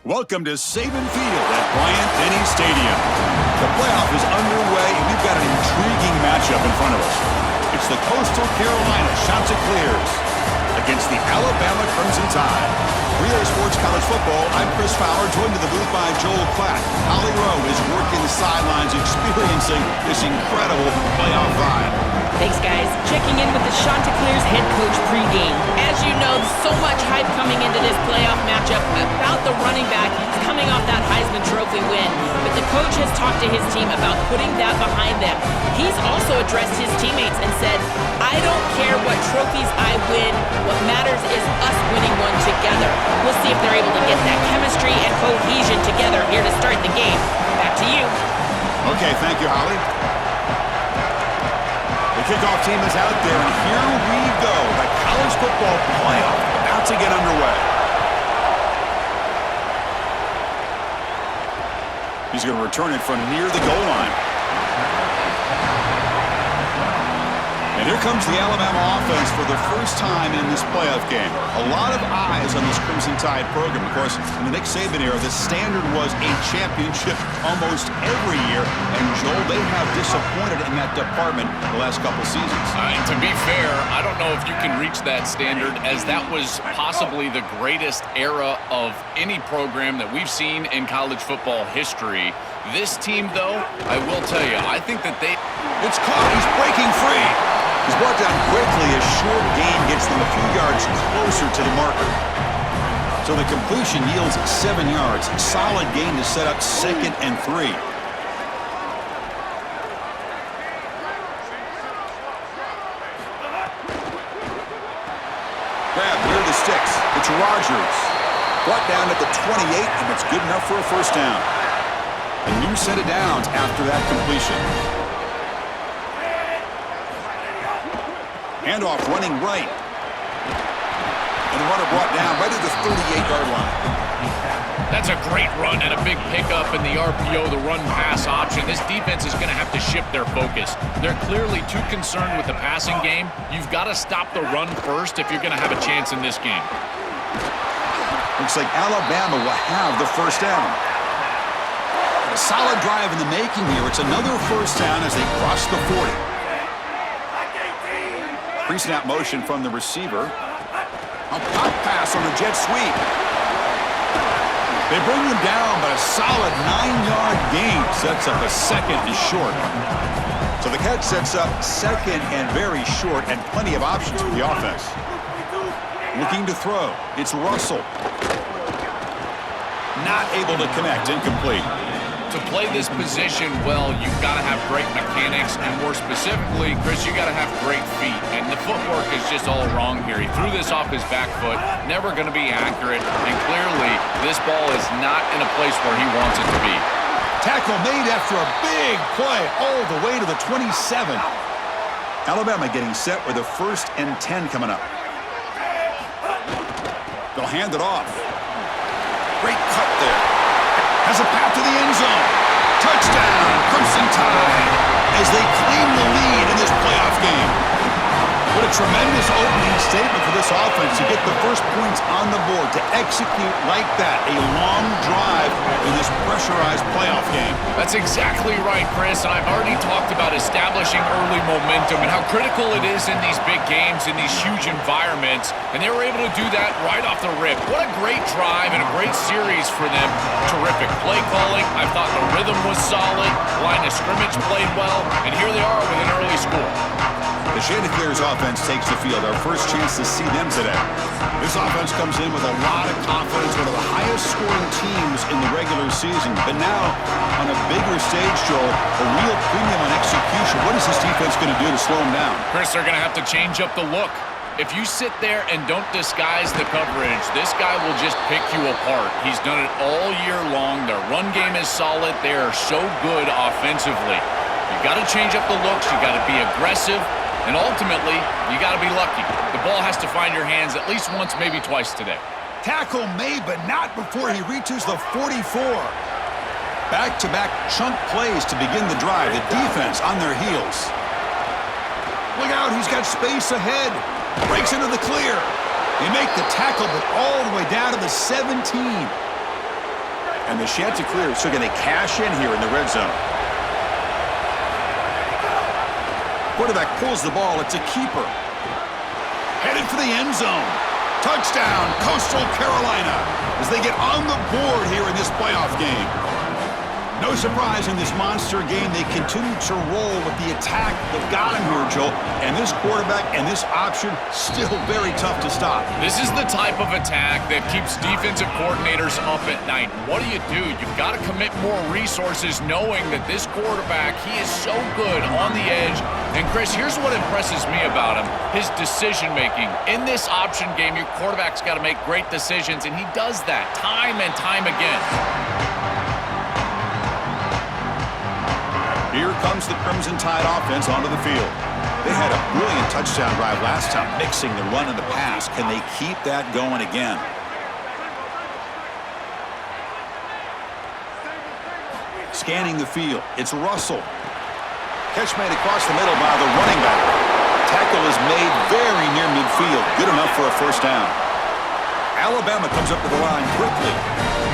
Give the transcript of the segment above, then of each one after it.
Welcome to Saban Field at Bryant-Denny Stadium. The playoff is underway, and we've got an intriguing matchup in front of us. It's the Coastal Carolina Chanticleers against the Alabama Crimson Tide. Relay Sports College Football, I'm Chris Fowler, joined to the booth by Joel Klatt. Holly Rowe is working the sidelines, experiencing this incredible playoff vibe. Thanks, guys. Checking in with the Chanticleers head coach pregame. As you know, so much hype coming into this playoff matchup about the running back. He's coming off that Heisman Trophy win. But the coach has talked to his team about putting that behind them. He's also addressed his teammates and said, I don't care what trophies I win. What matters is us winning one together. We'll see if they're able to get that chemistry and cohesion together here to start the game. Back to you. Okay, thank you, Holly. The kickoff team is out there, and here we go. The college football playoff about to get underway. He's going to return it from near the goal line. And here comes the Alabama offense for the first time in this playoff game. A lot of eyes on this Crimson Tide program. Of course, in the Nick Saban era, the standard was a championship almost every year. And, Joel, they have disappointed in that department the last couple seasons. To be fair, I don't know if you can reach that standard, as that was possibly the greatest era of any program that we've seen in college football history. This team, though, I will tell you, I think that It's caught. He's breaking free. He's brought down quickly. A short gain gets them a few yards closer to the marker. So the completion yields 7 yards. Solid gain to set up 2nd and 3. Grab near the sticks. It's Rogers. Brought down at the 28, and it's good enough for a first down. A new set of downs after that completion. Handoff running right. And the runner brought down right at the 38-yard line. That's a great run and a big pickup in the RPO, the run-pass option. This defense is going to have to shift their focus. They're clearly too concerned with the passing game. You've got to stop the run first if you're going to have a chance in this game. Looks like Alabama will have the first down. A solid drive in the making here. It's another first down as they cross the 40. Pre-snap motion from the receiver. A pop pass on a jet sweep. They bring him down, but a solid 9-yard gain sets up a 2nd and short. So the catch sets up 2nd and very short, and plenty of options for the offense. Looking to throw. It's Russell. Not able to connect. Incomplete. To play this position well, you've got to have great mechanics, and more specifically, Chris, you got to have great feet. And the footwork is just all wrong here. He threw this off his back foot, never going to be accurate, and clearly this ball is not in a place where he wants it to be. Tackle made after a big play all the way to the 27. Alabama getting set with a 1st and 10 coming up. They'll hand it off. Great cut there. Has a path to the end zone. Touchdown, Crimson Tide, as they claim the lead in this playoff game. What a tremendous opening statement for this offense to get the first points on the board, to execute like that, a long drive in this pressurized playoff game. That's exactly right, Chris, and I've already talked about establishing early momentum and how critical it is in these big games, in these huge environments, and they were able to do that right off the rip. What a great drive and a great series for them. Terrific play calling. I thought the rhythm was solid. Line of scrimmage played well, and here they are with an early score. The Chanticleers offense takes the field. Our first chance to see them today. This offense comes in with a lot of confidence, one of the highest scoring teams in the regular season. But now, on a bigger stage, Joel, a real premium on execution. What is this defense going to do to slow them down? Chris, they're going to have to change up the look. If you sit there and don't disguise the coverage, this guy will just pick you apart. He's done it all year long. Their run game is solid. They are so good offensively. You've got to change up the looks. You've got to be aggressive. And ultimately, you got to be lucky. The ball has to find your hands at least once, maybe twice today. Tackle made, but not before he reaches the 44. Back-to-back chunk plays to begin the drive. The defense on their heels. Look out, he's got space ahead. Breaks into the clear. They make the tackle, but all the way down to the 17. And the Chanticleers are going to cash in here in the red zone. Quarterback pulls the ball. It's a keeper. Headed for the end zone. Touchdown, Coastal Carolina, as they get on the board here in this playoff game. No surprise in this monster game, they continue to roll with the attack that got him here, Joel. And this quarterback and this option, still very tough to stop. This is the type of attack that keeps defensive coordinators up at night. What do? You've got to commit more resources knowing that this quarterback, he is so good on the edge. And Chris, here's what impresses me about him, his decision-making. In this option game, your quarterback's got to make great decisions, and he does that time and time again. Here comes the Crimson Tide offense onto the field. They had a brilliant touchdown drive last time, mixing the run and the pass. Can they keep that going again? Scanning the field, it's Russell. Catch made across the middle by the running back. Tackle is made very near midfield. Good enough for a first down. Alabama comes up to the line quickly.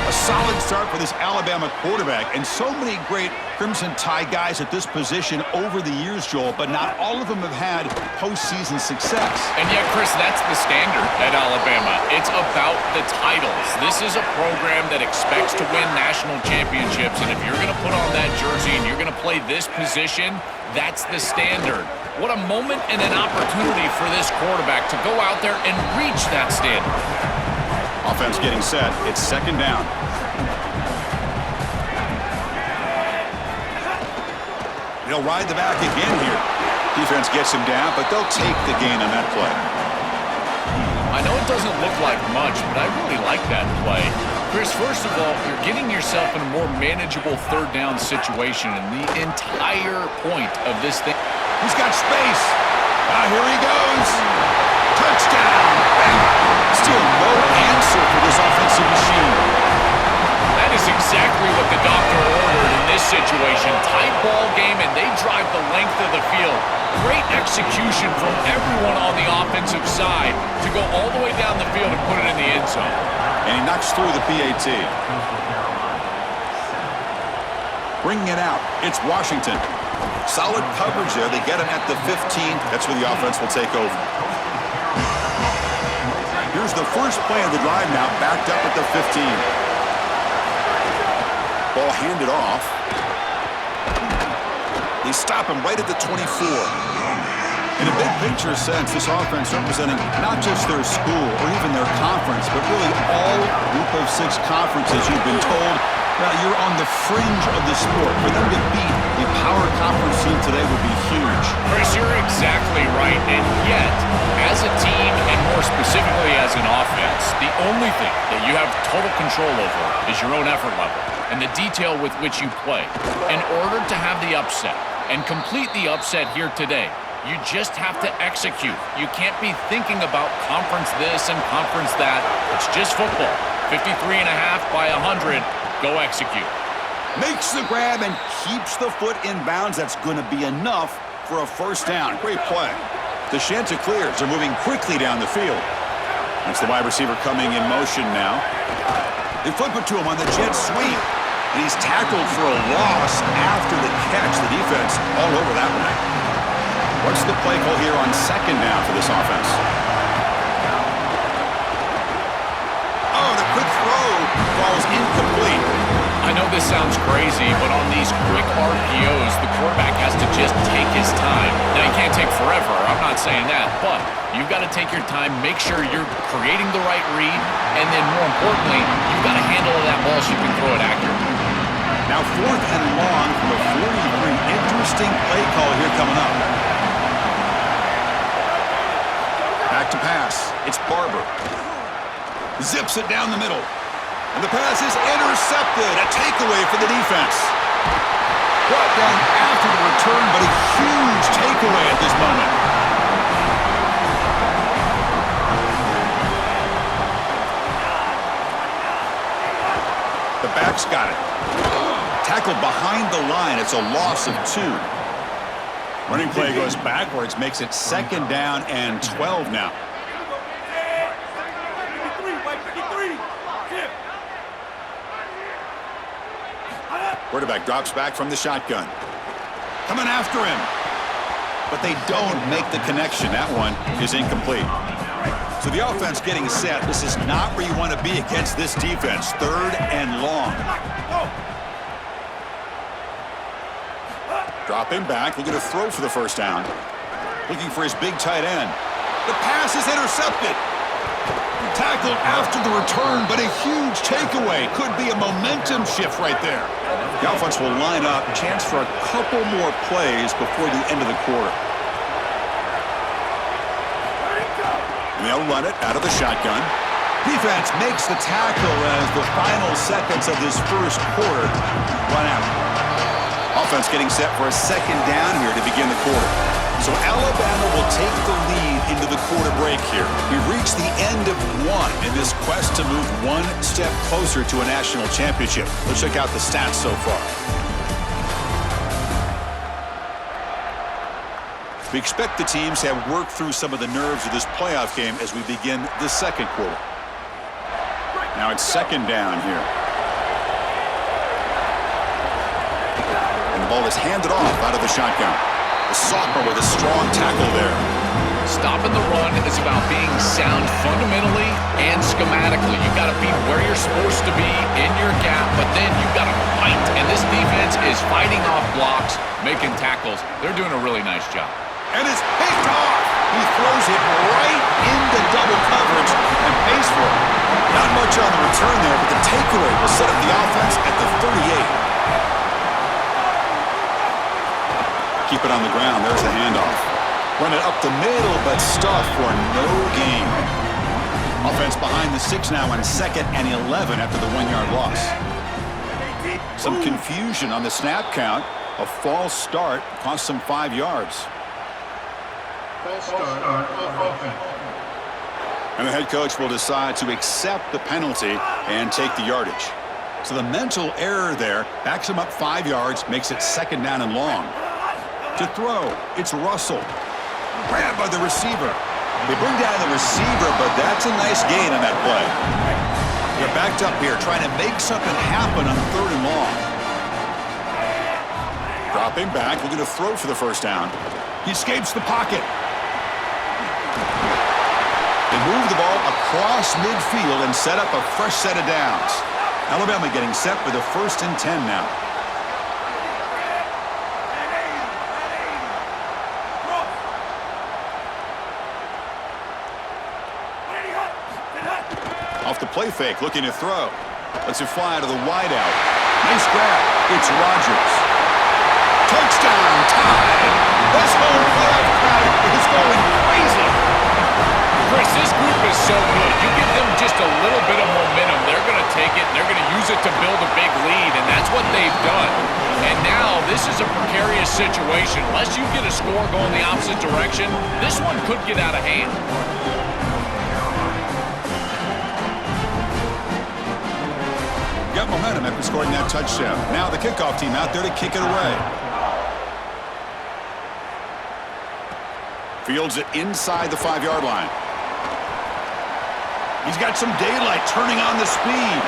A solid start for this Alabama quarterback, and so many great Crimson Tide guys at this position over the years, Joel, but not all of them have had postseason success. And yet, Chris, that's the standard at Alabama. It's about the titles. This is a program that expects to win national championships, and if you're going to put on that jersey and you're going to play this position, that's the standard. What a moment and an opportunity for this quarterback to go out there and reach that standard. Offense getting set. It's second down. He'll ride the back again here. Defense gets him down, but they'll take the gain on that play. I know it doesn't look like much, but I really like that play. Chris, first of all, you're getting yourself in a more manageable third down situation, and the entire point of this thing. He's got space. Here he goes. Touchdown. Still no answer for this offensive machine. That is exactly what the doctor ordered in this situation. Tight ball game, and they drive the length of the field. Great execution from everyone on the offensive side to go all the way down the field and put it in the end zone. And he knocks through the PAT. Bringing it out, it's Washington. Solid coverage there. They get him at the 15. That's where the offense will take over. Here's the first play of the drive now, backed up at the 15. Ball handed off. They stop him right at the 24. In a big picture sense, this offense representing not just their school or even their conference, but really all Group of 6 conferences. You've been told you're on the fringe of the sport. For them to beat a power conference team today would be huge. Chris, you're exactly right. And yet, as a team, and more specifically as an offense, the only thing that you have total control over is your own effort level and the detail with which you play. In order to have the upset and complete the upset here today, you just have to execute. You can't be thinking about conference this and conference that. It's just football. 53.5 by 100. Go execute. Makes the grab and keeps the foot in bounds. That's going to be enough for a first down. Great play. The Chanticleers are moving quickly down the field. It's the wide receiver coming in motion now. They flip it to him on the jet sweep. And he's tackled for a loss after the catch. The defense all over that one. What's the play call here on second down for this offense? Oh, the quick throw falls incomplete. I know this sounds crazy, but on these quick RPOs, the quarterback has to just take his time. Now, he can't take forever. I'm not saying that, but you've got to take your time, make sure you're creating the right read, and then more importantly, you've got to handle that ball so you can throw it accurately. Now, fourth and long from the 43. Interesting play call here coming up. Back to pass. It's Barber. Zips it down the middle. And the pass is intercepted. A takeaway for the defense. Brought down after the return, but a huge takeaway at this moment. The back's got it. Tackled behind the line. It's a loss of 2. Running play goes backwards, makes it second down and 12 now. Quarterback drops back from the shotgun. Coming after him. But they don't make the connection. That one is incomplete. So the offense getting set. This is not where you want to be against this defense. 3rd and long. Dropping back, looking to throw for the first down. Looking for his big tight end. The pass is intercepted. Tackled after the return, but a huge takeaway. Could be a momentum shift right there. The offense will line up. Chance for a couple more plays before the end of the quarter. And they'll run it out of the shotgun. Defense makes the tackle as the final seconds of this first quarter run out. Offense getting set for a second down here to begin the quarter. So Alabama will take the lead into the quarter break here. We've reached the end of one in this quest to move one step closer to a national championship. Let's check out the stats so far. We expect the teams to have worked through some of the nerves of this playoff game as we begin the second quarter. Now it's second down here. And the ball is handed off out of the shotgun. The sophomore with a strong tackle there. Stopping the run is about being sound fundamentally and schematically. You've got to be where you're supposed to be in your gap, but then you've got to fight. And this defense is fighting off blocks, making tackles. They're doing a really nice job. And it's picked off. He throws it right into double coverage and pays for it. Not much on the return there, but the takeaway will set up the offense at the 38. Keep it on the ground. There's the handoff. Run it up the middle, but stuffed for no gain. Offense behind the 6 now on 2nd and 11 after the 1-yard loss. Some confusion on the snap count. A false start cost them 5 yards. False start on offense. And the head coach will decide to accept the penalty and take the yardage. So the mental error there backs him up 5 yards, makes it 2nd down and long. To throw, it's Russell. Grabbed by the receiver. They bring down the receiver, but that's a nice gain on that play. They're backed up here, trying to make something happen on 3rd and long. Dropping back, looking to throw for the first down. He escapes the pocket. They move the ball across midfield and set up a fresh set of downs. Alabama getting set for the 1st and 10 now. Off the play fake, looking to throw. Lets it fly to the wideout. Nice grab. It's Rodgers. Touchdown time. This whole playoff crowd is going crazy. Chris, this group is so good. You give them just a little bit of momentum, they're going to take it, and they're going to use it to build a big lead, and that's what they've done. And now this is a precarious situation. Unless you get a score going the opposite direction, this one could get out of hand. Got momentum after scoring that touchdown. Now the kickoff team out there to kick it away. Fields it inside the 5-yard line. He's got some daylight turning on the speed.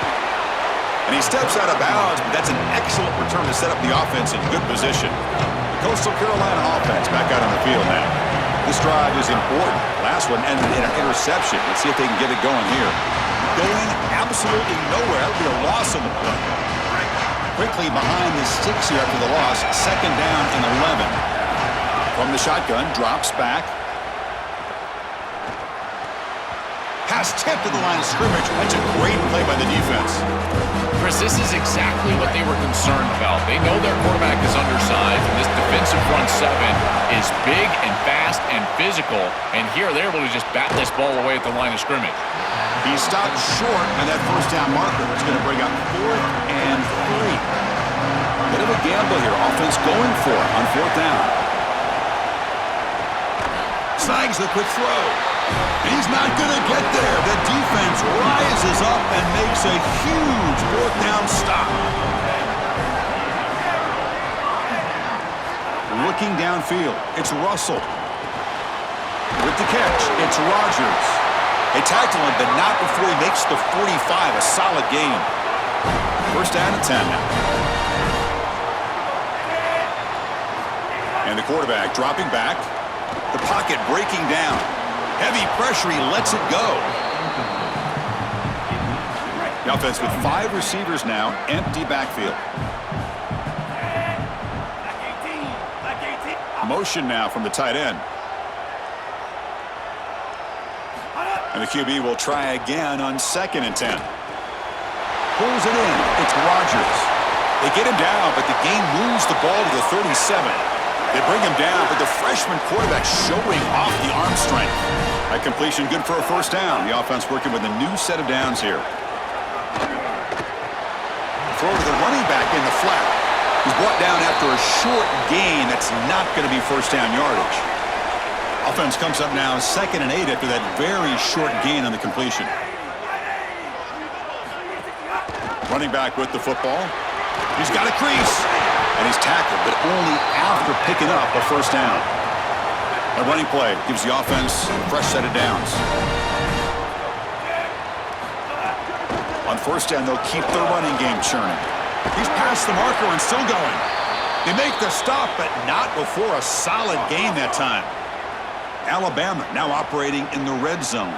And he steps out of bounds, but that's an excellent return to set up the offense in good position. The Coastal Carolina offense back out on the field now. This drive is important. Last one ended in an interception. Let's see if they can get it going here. Going absolutely nowhere. That would be a loss on the play. Quickly behind the 6 here after the loss. 2nd down and 11. From the shotgun, drops back. Pass tipped to the line of scrimmage. That's a great play by the defense. Chris, this is exactly what they were concerned about. They know their quarterback is undersized, and this defensive front 7 is big and fast and physical. And here they're able to just bat this ball away at the line of scrimmage. He stopped short on that first down marker. It's going to bring up 4th and 3. Bit of a gamble here. Offense going for it on 4th down. Snags the quick throw. He's not going to get there. The defense rises up and makes a huge 4th down stop. Looking downfield, it's Russell. With the catch, it's Rodgers. They tackle him, but not before he makes the 45, a solid gain. 1st down and 10 now. And the quarterback dropping back. The pocket breaking down. Heavy pressure, he lets it go. The offense with 5 receivers now, empty backfield. Motion now from the tight end. And the QB will try again on 2nd and 10. Pulls it in. It's Rodgers. They get him down, but the game moves the ball to the 37. They bring him down, but the freshman quarterback showing off the arm strength. That completion good for a first down. The offense working with a new set of downs here. Throw to the running back in the flat. He's brought down after a short gain that's not going to be first down yardage. Offense comes up now 2nd and 8 after that very short gain on the completion. Running back with the football. He's got a crease. And he's tackled, but only after picking up a first down. A running play gives the offense a fresh set of downs. On first down, they'll keep their running game churning. He's past the marker and still going. They make the stop, but not before a solid gain that time. Alabama now operating in the red zone.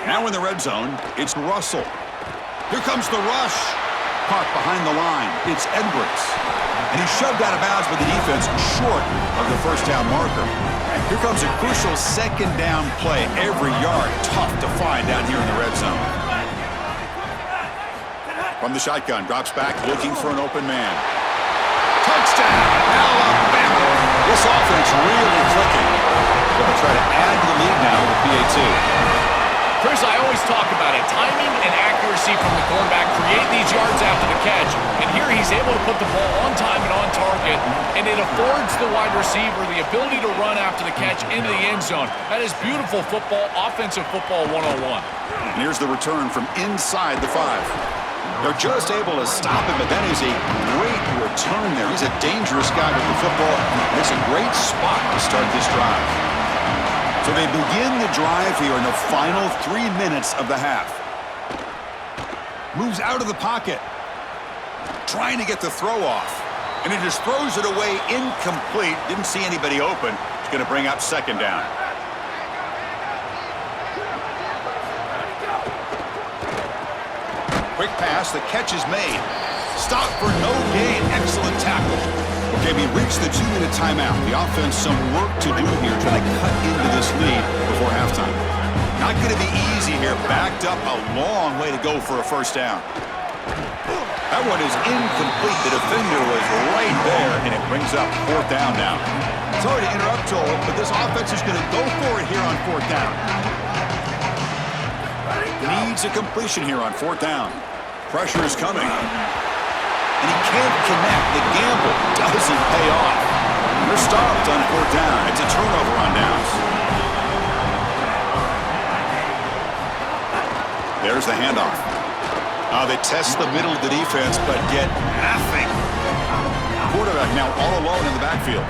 Now in the red zone, it's Russell. Here comes the rush. Caught behind the line. It's Edwards. And he's shoved out of bounds with the defense short of the first down marker. Here comes a crucial 2nd down play. Every yard tough to find down here in the red zone. From the shotgun, drops back looking for an open man. Touchdown, Alabama. This offense really clicking. They'll try to add to the lead now with PAT. Chris, I always talk about it. Timing and accuracy from the quarterback create these yards after the catch. And here he's able to put the ball on time and on target. And it affords the wide receiver the ability to run after the catch into the end zone. That is beautiful football, offensive football 101. And here's the return from inside the 5. They're just able to stop him, but that is a great return there. He's a dangerous guy with the football. And it's a great spot to start this drive. So they begin the drive here in the final 3 minutes of the half. Moves out of the pocket. Trying to get the throw off. And he just throws it away incomplete. Didn't see anybody open. It's going to bring up 2nd down. Quick pass. The catch is made. Stop for no gain. Excellent tackle. Okay, we reached the 2-minute timeout. The offense some work to do here, trying to cut into this lead before halftime. Not going to be easy here. Backed up a long way to go for a first down. That one is incomplete. The defender was right there, and it brings up 4th down now. Sorry to interrupt, Joel, but this offense is going to go for it here on 4th down. Needs a completion here on 4th down. Pressure is coming. And he can't connect. The gamble doesn't pay off. They're stopped on 4th down. It's a turnover on downs. There's the handoff. They test the middle of the defense, but get nothing. Quarterback now all alone in the backfield.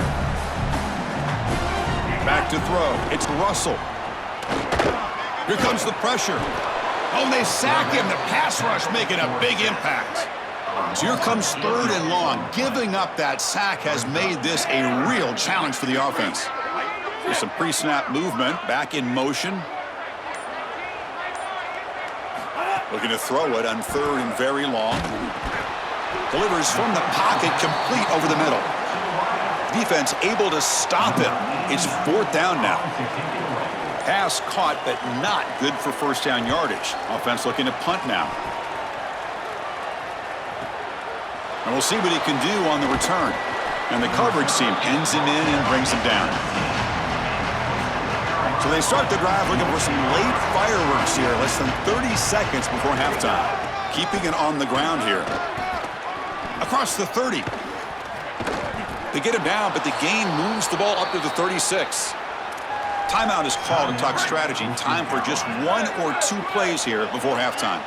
Back to throw. It's Russell. Here comes the pressure. Oh, and they sack him. The pass rush making a big impact. So here comes 3rd and long. Giving up that sack has made this a real challenge for the offense. There's some pre-snap movement. Back in motion. Looking to throw it on 3rd and very long. Delivers from the pocket, complete over the middle. Defense able to stop him. It's 4th down now. Pass caught, but not good for first down yardage. Offense looking to punt now. And we'll see what he can do on the return. And the coverage team pins him in and brings him down. So they start the drive looking for some late fireworks here, less than 30 seconds before halftime. Keeping it on the ground here. Across the 30. They get him down, but the gain moves the ball up to the 36. Timeout is called to talk strategy. Time for just 1 or 2 plays here before halftime.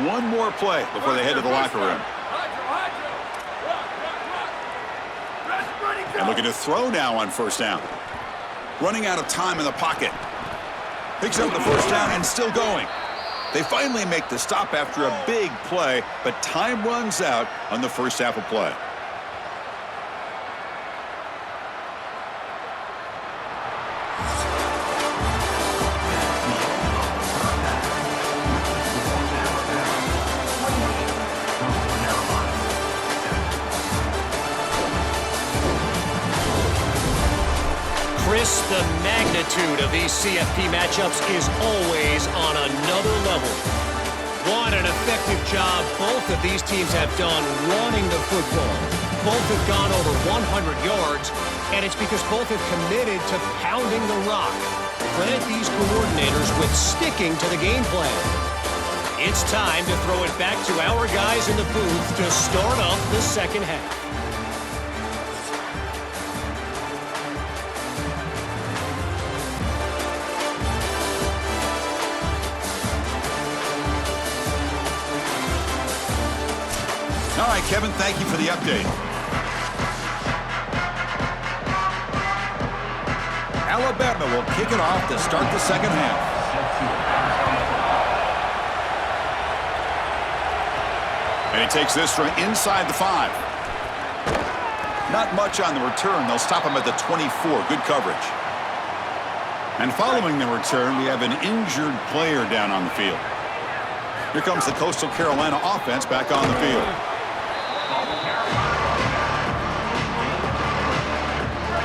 One more play before they head to the locker room. And looking to throw now on first down. Running out of time in the pocket. Picks up the first down and still going. They finally make the stop after a big play, but time runs out on the first half of play. Chris, the magnitude of these CFP matchups is always on another level. What an effective job both of these teams have done running the football. Both have gone over 100 yards, and it's because both have committed to pounding the rock. Credit these coordinators with sticking to the game plan. It's time to throw it back to our guys in the booth to start up the second half. All right, Kevin, thank you for the update. Alabama will kick it off to start the second half. And he takes this from inside the 5. Not much on the return. They'll stop him at the 24. Good coverage. And following the return, we have an injured player down on the field. Here comes the Coastal Carolina offense back on the field.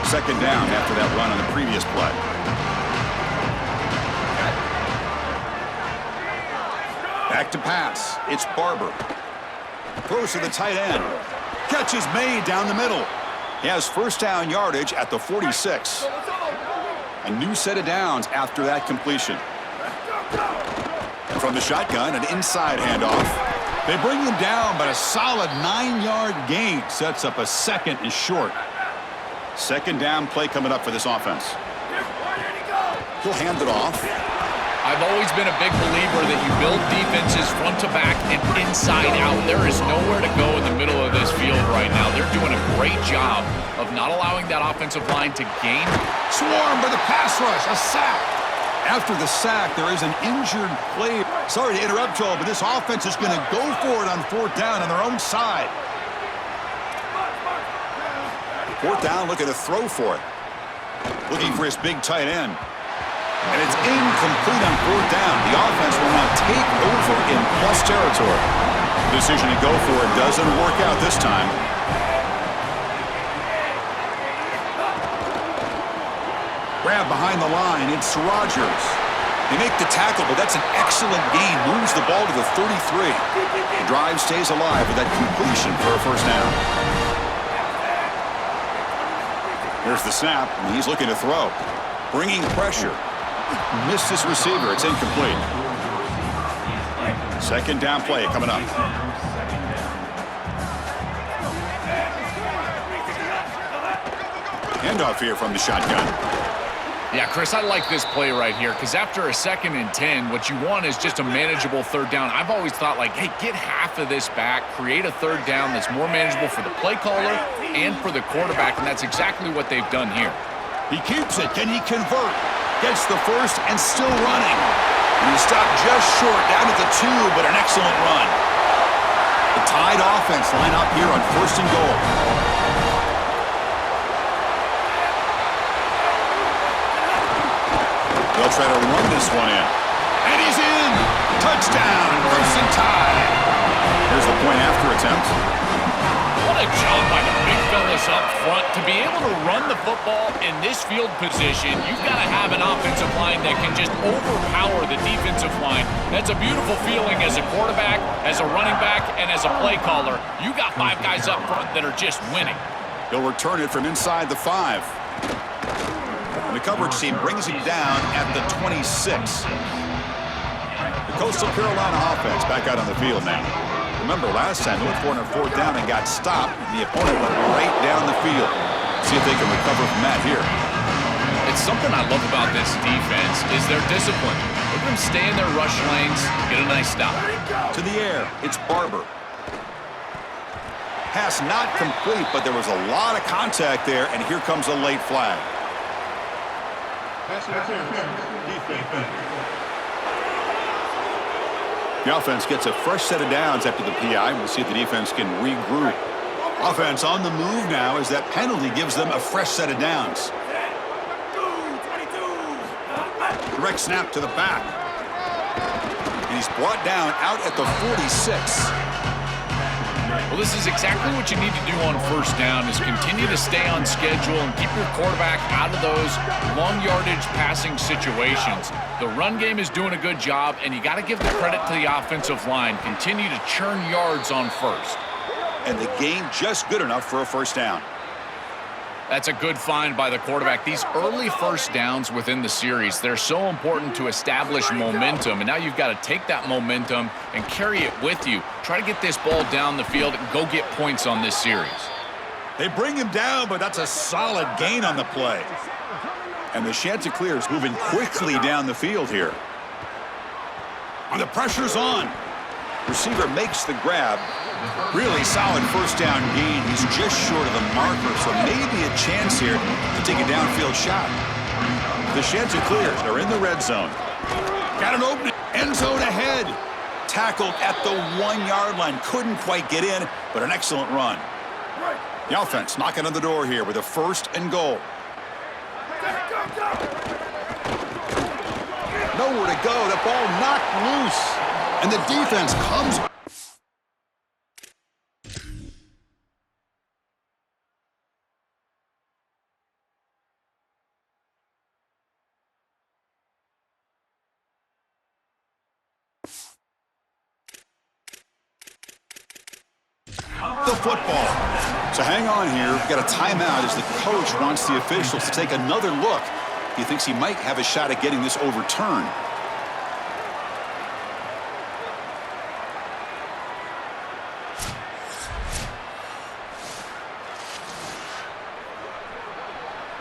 Second down after that run on the previous play. Back to pass. It's Barber. Throws to the tight end. Catch is made down the middle. He has first down yardage at the 46. A new set of downs after that completion. And from the shotgun, an inside handoff. They bring him down, but a solid 9-yard gain sets up a second and short. Second down play coming up for this offense. He'll hand it off. I've always been a big believer that you build defenses front to back and inside out. There is nowhere to go in the middle of this field right now. They're doing a great job of not allowing that offensive line to gain. Swarmed by the pass rush, a sack. After the sack, there is an injured player. Sorry to interrupt, Joel, but this offense is going to go for it on fourth down on their own side. Fourth down, looking to throw for it. Looking for his big tight end. And it's incomplete on fourth down. The offense will now take over in plus territory. The decision to go for it doesn't work out this time. Grab behind the line. It's Rodgers. They make the tackle, but that's an excellent gain. Moves the ball to the 33. The drive stays alive with that completion for a first down. Here's the snap, and he's looking to throw. Bringing pressure. Missed his receiver. It's incomplete. Second down play coming up. Handoff here from the shotgun. Yeah, Chris, I like this play right here because after a 2nd and 10, what you want is just a manageable third down. I've always thought, like, hey, get half of this back, create a third down that's more manageable for the play caller and for the quarterback, and that's exactly what they've done here. He keeps it. Can he convert? Gets the first and still running. And he stopped just short, down at the 2, but an excellent run. The Tide offense line up here on first and goal. They'll try to run this one in. And he's in! Touchdown, Crimson Tide. Here's the point after attempt. What a job by the big fellas up front. To be able to run the football in this field position, you've got to have an offensive line that can just overpower the defensive line. That's a beautiful feeling as a quarterback, as a running back, and as a play caller. You got 5 guys up front that are just winning. He'll return it from inside the 5. And the coverage team brings him down at the 26. The Coastal Carolina offense back out on the field now. Remember, last time they went for it on fourth down and got stopped. The opponent went right down the field. See if they can recover from that here. It's something I love about this defense is their discipline. Let them stay in their rush lanes, get a nice stop. To the air, it's Barber. Pass not complete, but there was a lot of contact there, and here comes a late flag. The offense gets a fresh set of downs after the PI. We'll see if the defense can regroup. Offense on the move now as that penalty gives them a fresh set of downs. Direct snap to the back. And he's brought down out at the 46. Well, this is exactly what you need to do on first down is continue to stay on schedule and keep your quarterback out of those long yardage passing situations. The run game is doing a good job, and you got to give the credit to the offensive line. Continue to churn yards on first. And the game just good enough for a first down. That's a good find by the quarterback. These early first downs within the series, they're so important to establish momentum. And now you've got to take that momentum and carry it with you. Try to get this ball down the field and go get points on this series. They bring him down, but that's a solid gain on the play. And the Chanticleers moving quickly down the field here. And the pressure's on. Receiver makes the grab. Really solid first down gain. He's just short of the marker, so maybe a chance here to take a downfield shot. The Chanticleers are in the red zone. Got an opening. End zone ahead. Tackled at the 1-yard line. Couldn't quite get in, but an excellent run. The offense knocking on the door here with a 1st and goal. Nowhere to go. The ball knocked loose. And the defense comes. The football. So hang on here. We've got a timeout as the coach wants the officials to take another look. He thinks he might have a shot at getting this overturned.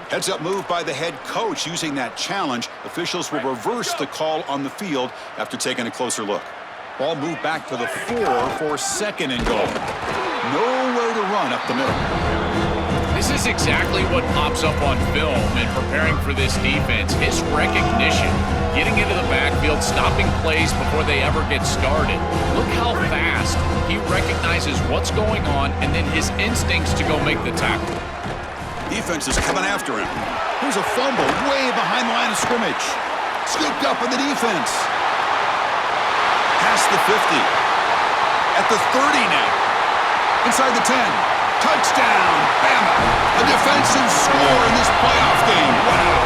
Heads up move by the head coach using that challenge. Officials will reverse the call on the field after taking a closer look. Ball moved back to the 4 for 2nd and goal. Nowhere to run up the middle. This is exactly what pops up on film in preparing for this defense. His recognition, getting into the backfield, stopping plays before they ever get started. Look how fast he recognizes what's going on and then his instincts to go make the tackle. Defense is coming after him. Here's a fumble way behind the line of scrimmage. Scooped up in the defense. Past the 50. At the 30 now. Inside the 10. Touchdown, Bama. A defensive score in this playoff game. Wow.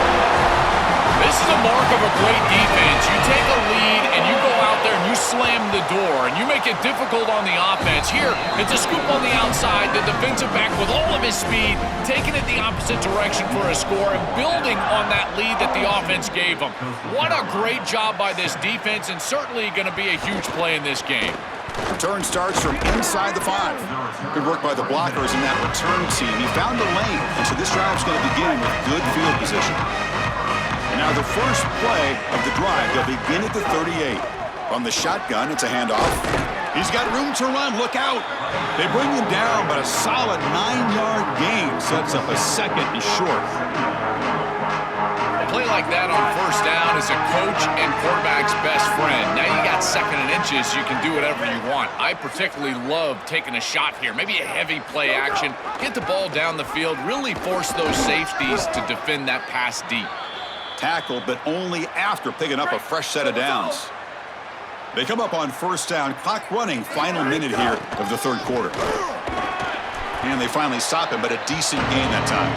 This is a mark of a great defense. You take a lead and you go out there and you slam the door and you make it difficult on the offense. Here, it's a scoop on the outside. The defensive back with all of his speed, taking it the opposite direction for a score and building on that lead that the offense gave him. What a great job by this defense, and certainly going to be a huge play in this game. Return starts from inside the 5. Good work by the blockers in that return team. He found the lane, and so this drive's going to begin with good field position. And now the first play of the drive, they'll begin at the 38. From the shotgun, it's a handoff. He's got room to run. Look out. They bring him down, but a solid 9-yard gain sets up a 2nd and short. A play like that on first down is a coach and quarterback's best friend. Now you got 2nd and inches. You can do whatever you want. I particularly love taking a shot here. Maybe a heavy play action. Get the ball down the field. Really force those safeties to defend that pass deep. Tackled, but only after picking up a fresh set of downs. They come up on first down, clock running, final minute here of the 3rd quarter. And they finally stop him, but a decent gain that time.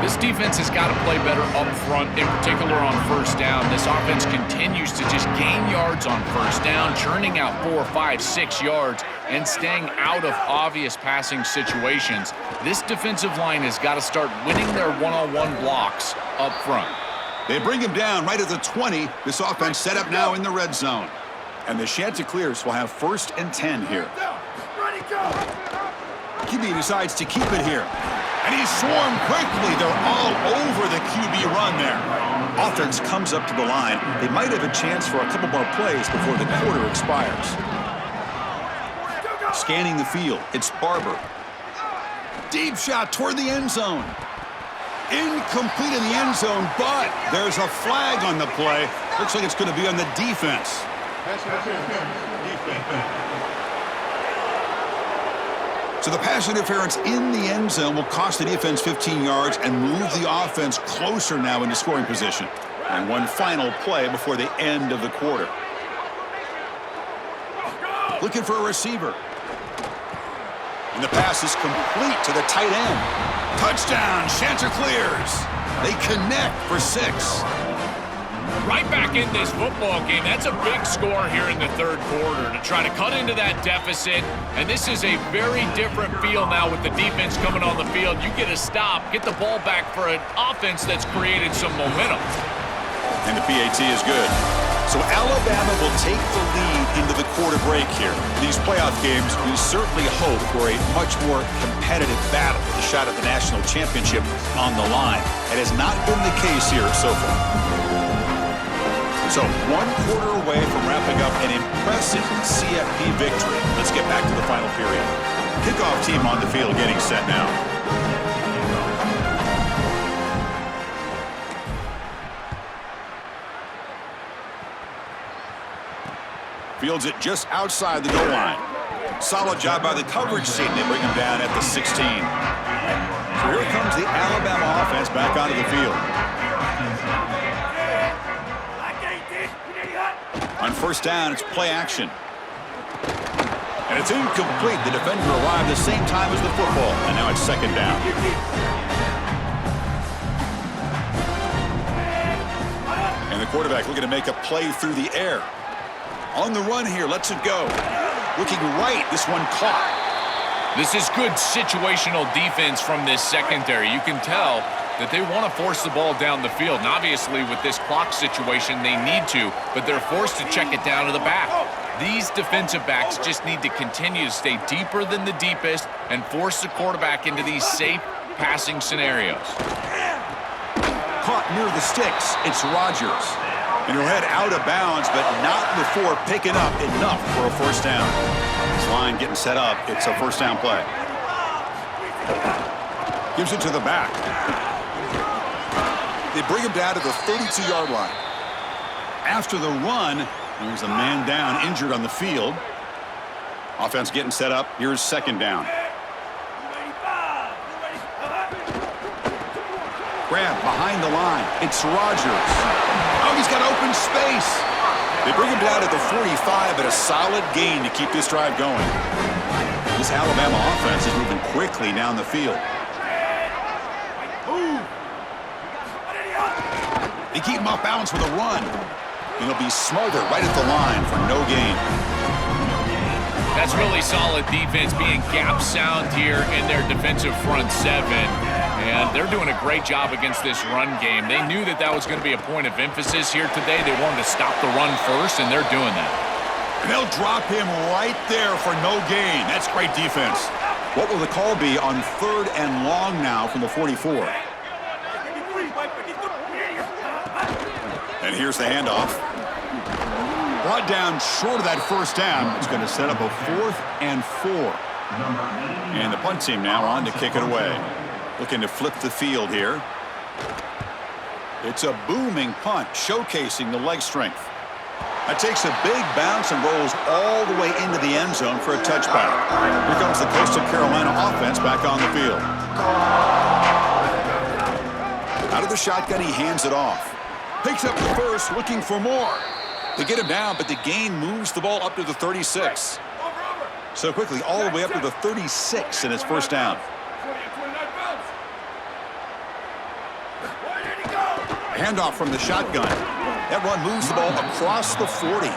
This defense has got to play better up front, in particular on first down. This offense continues to just gain yards on first down, churning out 4, 5, 6 yards, and staying out of obvious passing situations. This defensive line has got to start winning their one-on-one blocks up front. They bring him down right at the 20. This offense set up now in the red zone. And the Chanticleers will have 1st and 10 here. QB decides to keep it here. And he's swarmed quickly. They're all over the QB run there. Offense comes up to the line. They might have a chance for a couple more plays before the quarter expires. Scanning the field, it's Barber. Deep shot toward the end zone. Incomplete in the end zone, but there's a flag on the play. Looks like it's going to be on the defense. So the pass interference in the end zone will cost the defense 15 yards and move the offense closer now into scoring position. And one final play before the end of the quarter. Looking for a receiver. And the pass is complete to the tight end. Touchdown, Chanticleers. They connect for 6. Right back in this football game. That's a big score here in the third quarter to try to cut into that deficit. And this is a very different feel now with the defense coming on the field. You get a stop, get the ball back for an offense that's created some momentum. And the PAT is good. So Alabama will take the lead into the quarter break here. These playoff games, we certainly hope for a much more competitive battle with a shot at the national championship on the line. It has not been the case here so far. So 1 quarter away from wrapping up an impressive CFP victory. Let's get back to the final period. Kickoff team on the field getting set now. Fields it just outside the goal line. Solid job by the coverage team. They bring him down at the 16. So here comes the Alabama offense back onto the field. On first down, it's play action. And it's incomplete. The defender arrived the same time as the football. And now it's second down. And the quarterback looking to make a play through the air. On the run here, lets it go. Looking right, this one caught. This is good situational defense from this secondary. You can tell that they want to force the ball down the field. And obviously, with this clock situation, they need to, but they're forced to check it down to the back. These defensive backs just need to continue to stay deeper than the deepest and force the quarterback into these safe passing scenarios. Caught near the sticks. It's Rodgers. And he'll head out of bounds, but not before picking up enough for a first down. This line getting set up. It's a first down play. Gives it to the back. They bring him down to the 32-yard line. After the run, there's a man down, injured on the field. Offense getting set up. Here's second down. Grab behind the line. It's Rodgers. Oh, he's got open space. They bring him down to the 45, but a solid gain to keep this drive going. This Alabama offense is moving quickly down the field. They keep him off balance with a run. And he'll be smarter right at the line for no gain. That's really solid defense, being gap sound here in their defensive front seven. And they're doing a great job against this run game. They knew that that was going to be a point of emphasis here today. They wanted to stop the run first, and they're doing that. And they'll drop him right there for no gain. That's great defense. What will the call be on 3rd and long now from the 44? And here's the handoff. Brought down short of that first down. It's going to set up a 4th and 4. And the punt team now on to kick it away. Looking to flip the field here. It's a booming punt, showcasing the leg strength. That takes a big bounce and rolls all the way into the end zone for a touchback. Here comes the Coastal Carolina offense back on the field. Out of the shotgun, he hands it off. Picks up the first, looking for more. They get him down, but the gain moves the ball up to the 36. So quickly, all the way up to the 36 in its first down. Handoff from the shotgun. That run moves the ball across the 40.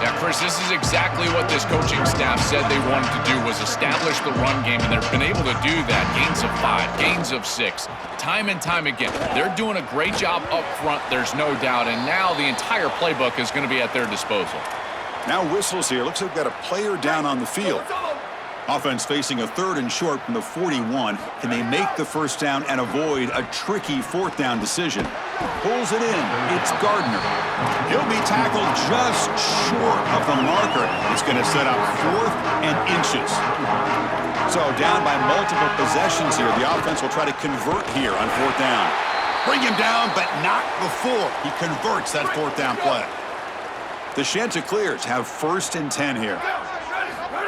Yeah, Chris, this is exactly what this coaching staff said they wanted to do, was establish the run game, and they've been able to do that. Gains of 5, gains of 6, time and time again. They're doing a great job up front, there's no doubt, and now the entire playbook is going to be at their disposal. Now whistles here. Looks like we've got a player down on the field. Offense facing a 3rd and short from the 41. Can they make the first down and avoid a tricky 4th down decision? Pulls it in. It's Gardner. He'll be tackled just short of the marker. It's going to set up 4th and inches. So down by multiple possessions here. The offense will try to convert here on 4th down. Bring him down, but not before he converts that 4th down play. The Chanticleers have 1st and 10 here.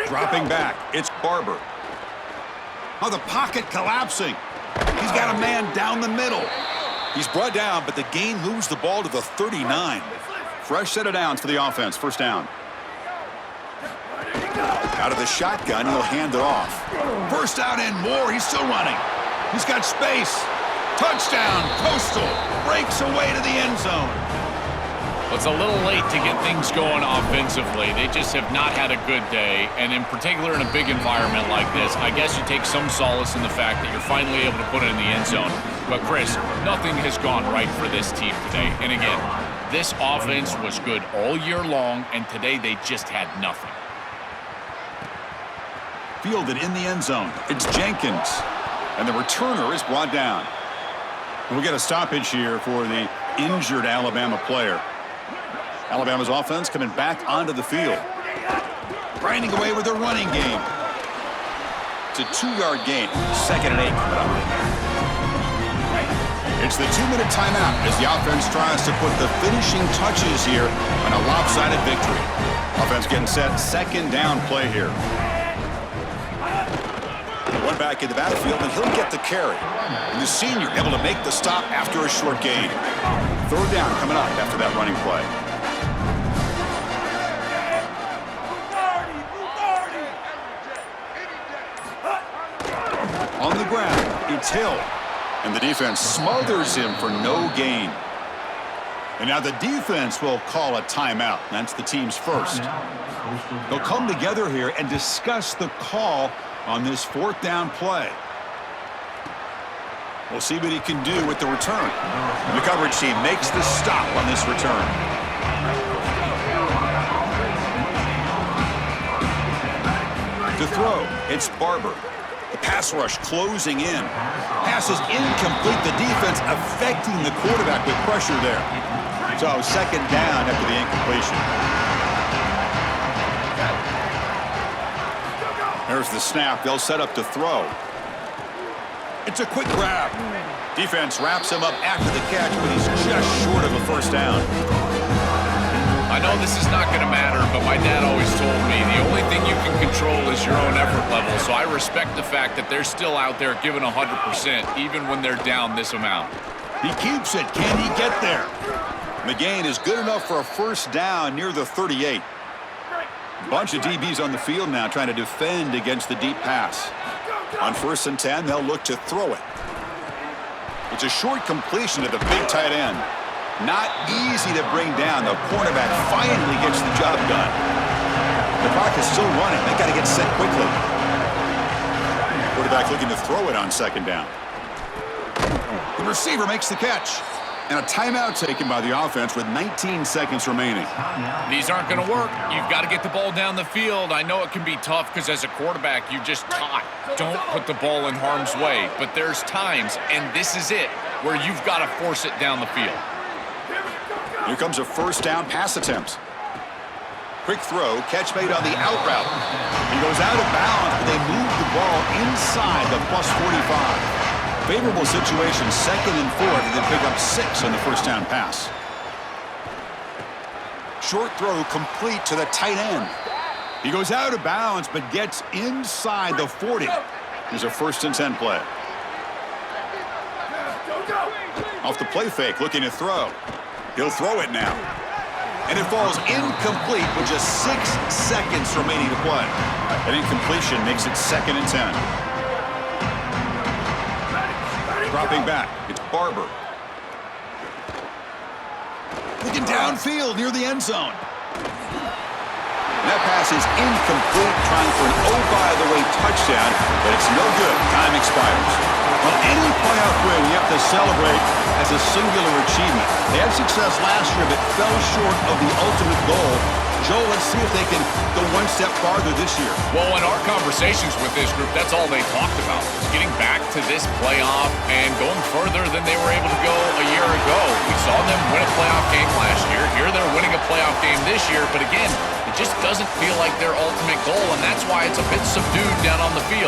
Dropping back, it's Barber. Oh, the pocket collapsing. He's got a man down the middle. He's brought down, but the gain moves the ball to the 39. Fresh set of downs for the offense, first down. Out of the shotgun, he'll hand it off. First down and more. He's still running. He's got space. Touchdown, Coastal. Breaks away to the end zone. It's a little late to get things going offensively. They just have not had a good day, and in particular in a big environment like this, I guess you take some solace in the fact that you're finally able to put it in the end zone. But, Chris, nothing has gone right for this team today. And again, this offense was good all year long, and today they just had nothing. Fielded in the end zone. It's Jenkins. And the returner is brought down. We'll get a stoppage here for the injured Alabama player. Alabama's offense coming back onto the field. Grinding away with their running game. It's a 2-yard gain. 2nd and 8 coming up. It's the 2-minute timeout as the offense tries to put the finishing touches here on a lopsided victory. Offense getting set. 2nd down play here. One back in the battlefield, and he'll get the carry. And the senior able to make the stop after a short gain. 3rd down coming up after that running play. On the ground, it's Hill. And the defense smothers him for no gain. And now the defense will call a timeout. That's the team's first. They'll come together here and discuss the call on this 4th down play. We'll see what he can do with the return. The coverage team makes the stop on this return. To throw, it's Barber. The pass rush closing in. Pass is incomplete. The defense affecting the quarterback with pressure there. So 2nd down after the incompletion. There's the snap. They'll set up to throw. It's a quick grab. Defense wraps him up after the catch, but he's just short of a 1st down. I know this is not going to matter, but my dad always told me the only thing you can control is your own effort level. So I respect the fact that they're still out there giving 100%, even when they're down this amount. He keeps it. Can he get there? The gain is good enough for a 1st down near the 38. Bunch of DBs on the field now trying to defend against the deep pass. On 1st and 10, they'll look to throw it. It's a short completion to the big tight end. Not easy to bring down. The cornerback finally gets the job done. The clock is still running. They got to get set quickly. Quarterback looking to throw it on 2nd down. The receiver makes the catch. And a timeout taken by the offense with 19 seconds remaining. These aren't going to work. You've got to get the ball down the field. I know it can be tough because as a quarterback, you just taught. Don't put the ball in harm's way. But there's times, and this is it, where you've got to force it down the field. Here comes a 1st down pass attempt. Quick throw, catch made on the out route. He goes out of bounds, but they move the ball inside the plus 45. Favorable situation, 2nd and 4, and then pick up 6 on the 1st down pass. Short throw complete to the tight end. He goes out of bounds, but gets inside the 40. There's a 1st and 10 play. Off the play fake, looking to throw. He'll throw it now. And it falls incomplete with just 6 seconds remaining to play. An incompletion makes it 2nd and 10. Dropping back, it's Barber. Looking downfield near the end zone. And that pass is incomplete, trying for an oh-by-the-way touchdown, but it's no good. Time expires. Well, any playoff win you have to celebrate as a singular achievement. They had success last year, but fell short of the ultimate goal. Joel, let's see if they can go one step farther this year. Well, in our conversations with this group, that's all they talked about, was getting back to this playoff and going further than they were able to go a year ago. We saw them win a playoff game last year. Here they're winning a playoff game this year, but again, it just doesn't feel like their ultimate goal, and that's why it's a bit subdued down on the field.